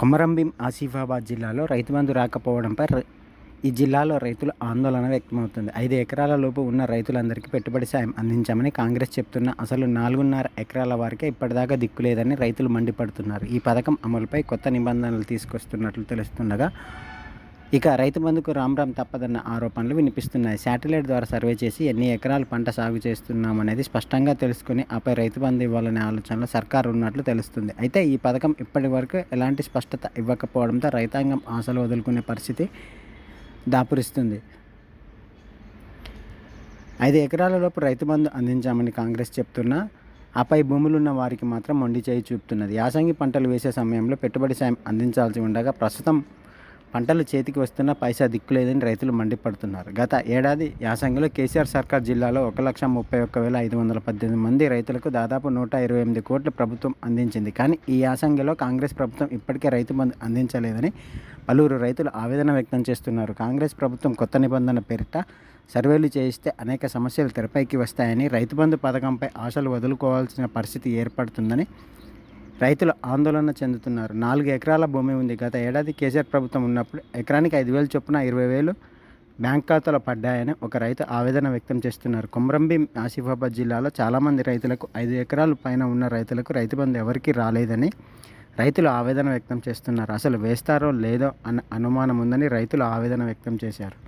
కొమరంభీం ఆసిఫాబాద్ జిల్లాలో రైతు బంధు రాకపోవడంపై ఈ జిల్లాలో రైతుల ఆందోళన వ్యక్తమవుతుంది. 5 ఎకరాల లోపు ఉన్న రైతులందరికీ పెట్టుబడి సాయం అందించామని కాంగ్రెస్ చెప్తున్నా అసలు 4.5 ఎకరాల వారికే ఇప్పటిదాకా దిక్కులేదని రైతులు మండిపడుతున్నారు. ఈ పథకం అమలుపై కొత్త నిబంధనలు తీసుకొస్తున్నట్లు తెలుస్తుండగా ఇక రైతు బంధుకు రామ్ తప్పదన్న ఆరోపణలు వినిపిస్తున్నాయి. శాటిలైట్ ద్వారా సర్వే చేసి ఎన్ని ఎకరాలు పంట సాగు చేస్తున్నామనేది స్పష్టంగా తెలుసుకుని ఆపై రైతు బంధు ఇవ్వాలనే ఆలోచనలో సర్కారు ఉన్నట్లు తెలుస్తుంది. అయితే ఈ పథకం ఇప్పటి వరకు ఎలాంటి స్పష్టత ఇవ్వకపోవడంతో రైతాంగం ఆశలు వదులుకునే పరిస్థితి దాపురిస్తుంది. 5 ఎకరాల లోపు రైతు బంధు అందించామని కాంగ్రెస్ చెప్తున్నా ఆపై భూములున్న వారికి మాత్రం మొండి చేయి చూపుతున్నది. యాసంగి పంటలు వేసే సమయంలో పెట్టుబడి సాయం అందించాల్సి ఉండగా ప్రస్తుతం పంటలు చేతికి వస్తున్న పైసా దిక్కులేదని రైతులు మండిపడుతున్నారు. గత ఏడాది యాసంగిలో కేసీఆర్ సర్కార్ జిల్లాలో 1,31,518 మంది రైతులకు దాదాపు 128 కోట్లు ప్రభుత్వం అందించింది. కానీ ఈ యాసంగిలో కాంగ్రెస్ ప్రభుత్వం ఇప్పటికే రైతు బంధు అందించలేదని పలువురు రైతులు ఆవేదన వ్యక్తం చేస్తున్నారు. కాంగ్రెస్ ప్రభుత్వం కొత్త నిబంధన పేరిట సర్వేలు చేయిస్తే అనేక సమస్యలు తెరపైకి వస్తాయని, రైతు బంధు పథకంపై ఆశలు వదులుకోవాల్సిన పరిస్థితి ఏర్పడుతుందని రైతులు ఆందోళన చెందుతున్నారు. 4 ఎకరాల భూమి ఉంది. గత ఏడాది కేసీఆర్ ప్రభుత్వం ఉన్నప్పుడు ఎకరానికి 5,000 చొప్పున 20,000 బ్యాంక్ ఖాతాలో పడ్డాయని ఒక రైతు ఆవేదన వ్యక్తం చేస్తున్నారు. కొమరంభీం ఆసిఫాబాద్ జిల్లాలో చాలామంది రైతులకు 5 ఎకరాల పైన ఉన్న రైతులకు రైతు బంధు ఎవరికీ రాలేదని రైతులు ఆవేదన వ్యక్తం చేస్తున్నారు. అసలు వేస్తారో లేదో అన్న అనుమానం ఉందని రైతులు ఆవేదన వ్యక్తం చేశారు.